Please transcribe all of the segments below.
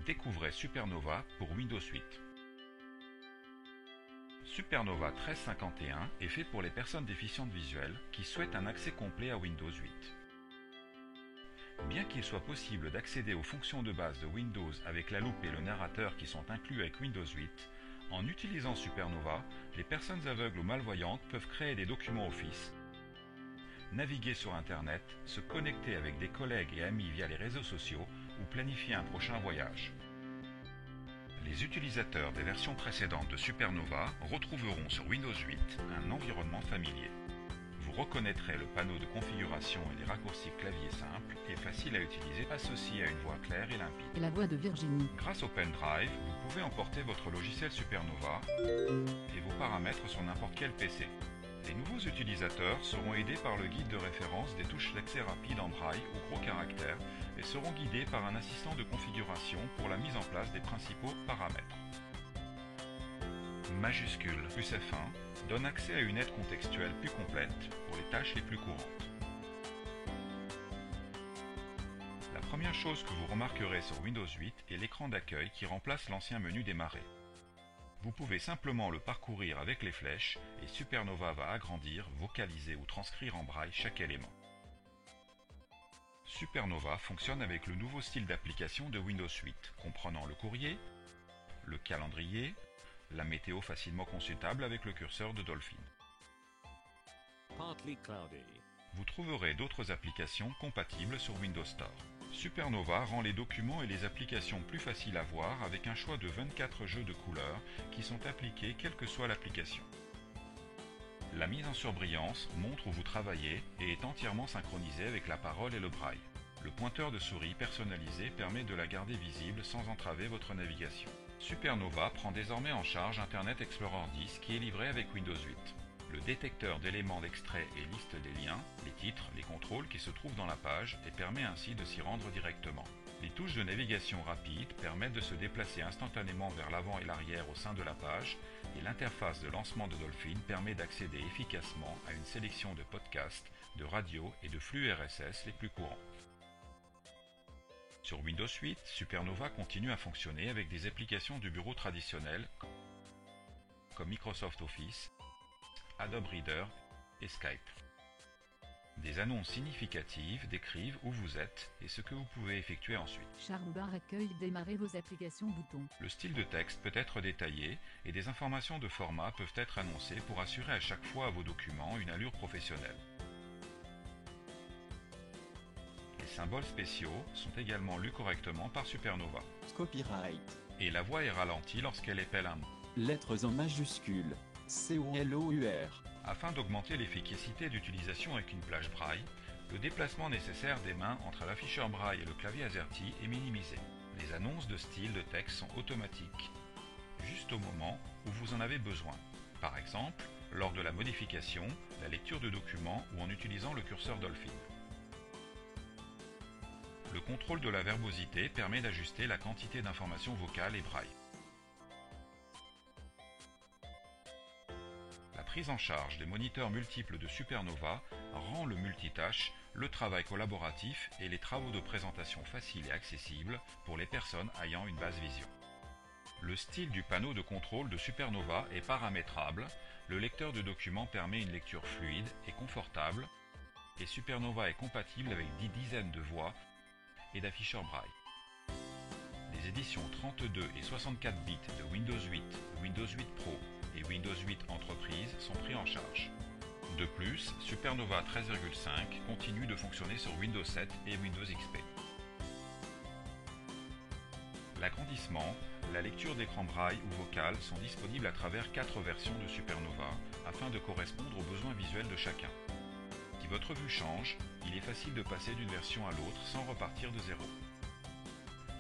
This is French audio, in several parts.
Découvrez Supernova pour Windows 8. Supernova 1351 est fait pour les personnes déficientes visuelles qui souhaitent un accès complet à Windows 8. Bien qu'il soit possible d'accéder aux fonctions de base de Windows avec la loupe et le narrateur qui sont inclus avec Windows 8, en utilisant Supernova, les personnes aveugles ou malvoyantes peuvent créer des documents Office, naviguer sur Internet, se connecter avec des collègues et amis via les réseaux sociaux ou planifier un prochain voyage. Les utilisateurs des versions précédentes de Supernova retrouveront sur Windows 8 un environnement familier. Vous reconnaîtrez le panneau de configuration et les raccourcis clavier simples et faciles à utiliser associés à une voix claire et limpide. Et la voix de Virginie. Grâce au pendrive, vous pouvez emporter votre logiciel Supernova et vos paramètres sur n'importe quel PC. Les nouveaux utilisateurs seront aidés par le guide de référence des touches d'accès rapide en braille ou gros caractères et seront guidés par un assistant de configuration pour la mise en place des principaux paramètres. Majuscule plus F1 donne accès à une aide contextuelle plus complète pour les tâches les plus courantes. La première chose que vous remarquerez sur Windows 8 est l'écran d'accueil qui remplace l'ancien menu démarrer. Vous pouvez simplement le parcourir avec les flèches et Supernova va agrandir, vocaliser ou transcrire en braille chaque élément. Supernova fonctionne avec le nouveau style d'application de Windows 8, comprenant le courrier, le calendrier, la météo facilement consultable avec le curseur de Dolphin. Vous trouverez d'autres applications compatibles sur Windows Store. Supernova rend les documents et les applications plus faciles à voir avec un choix de 24 jeux de couleurs qui sont appliqués quelle que soit l'application. La mise en surbrillance montre où vous travaillez et est entièrement synchronisée avec la parole et le braille. Le pointeur de souris personnalisé permet de la garder visible sans entraver votre navigation. Supernova prend désormais en charge Internet Explorer 10 qui est livré avec Windows 8. Le détecteur d'éléments d'extrait et liste des liens, les titres, les contrôles qui se trouvent dans la page et permet ainsi de s'y rendre directement. Les touches de navigation rapide permettent de se déplacer instantanément vers l'avant et l'arrière au sein de la page et l'interface de lancement de Dolphin permet d'accéder efficacement à une sélection de podcasts, de radios et de flux RSS les plus courants. Sur Windows 8, Supernova continue à fonctionner avec des applications du bureau traditionnelles comme Microsoft Office, Adobe Reader et Skype. Des annonces significatives décrivent où vous êtes et ce que vous pouvez effectuer ensuite. Charmbar accueille démarrer vos applications bouton. Le style de texte peut être détaillé et des informations de format peuvent être annoncées pour assurer à chaque fois à vos documents une allure professionnelle. Les symboles spéciaux sont également lus correctement par Supernova. Copyright. Et la voix est ralentie lorsqu'elle épelle un mot. Lettres en majuscules. COLOUR. Afin d'augmenter l'efficacité d'utilisation avec une plage braille, le déplacement nécessaire des mains entre l'afficheur braille et le clavier AZERTY est minimisé. Les annonces de style de texte sont automatiques, juste au moment où vous en avez besoin. Par exemple, lors de la modification, la lecture de documents ou en utilisant le curseur Dolphin. Le contrôle de la verbosité permet d'ajuster la quantité d'informations vocales et braille. La prise en charge des moniteurs multiples de Supernova rend le multitâche, le travail collaboratif et les travaux de présentation faciles et accessibles pour les personnes ayant une basse vision. Le style du panneau de contrôle de Supernova est paramétrable, le lecteur de documents permet une lecture fluide et confortable, et Supernova est compatible avec 10 dizaines de voix et d'afficheurs braille. Les éditions 32 et 64 bits de Windows 8, Windows 8 Pro et Windows 8 Enterprise sont pris en charge. De plus, Supernova 13.5 continue de fonctionner sur Windows 7 et Windows XP. L'agrandissement, la lecture d'écran braille ou vocal sont disponibles à travers 4 versions de Supernova afin de correspondre aux besoins visuels de chacun. Si votre vue change, il est facile de passer d'une version à l'autre sans repartir de zéro.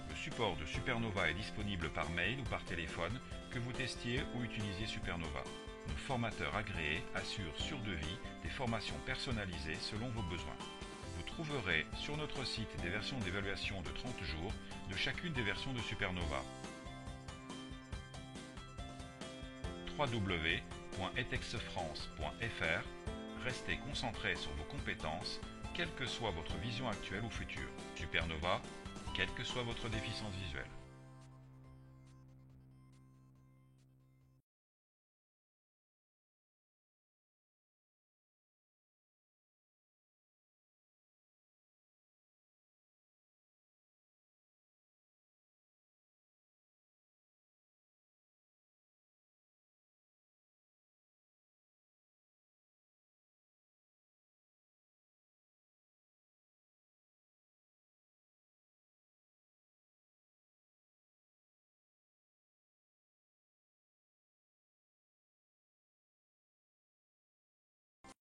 Le support de Supernova est disponible par mail ou par téléphone, que vous testiez ou utilisiez Supernova. Nos formateurs agréés assurent sur devis des formations personnalisées selon vos besoins. Vous trouverez sur notre site des versions d'évaluation de 30 jours de chacune des versions de Supernova. www.etexfrance.fr. Restez concentré sur vos compétences, quelle que soit votre vision actuelle ou future. Supernova, quelle que soit votre déficience visuelle.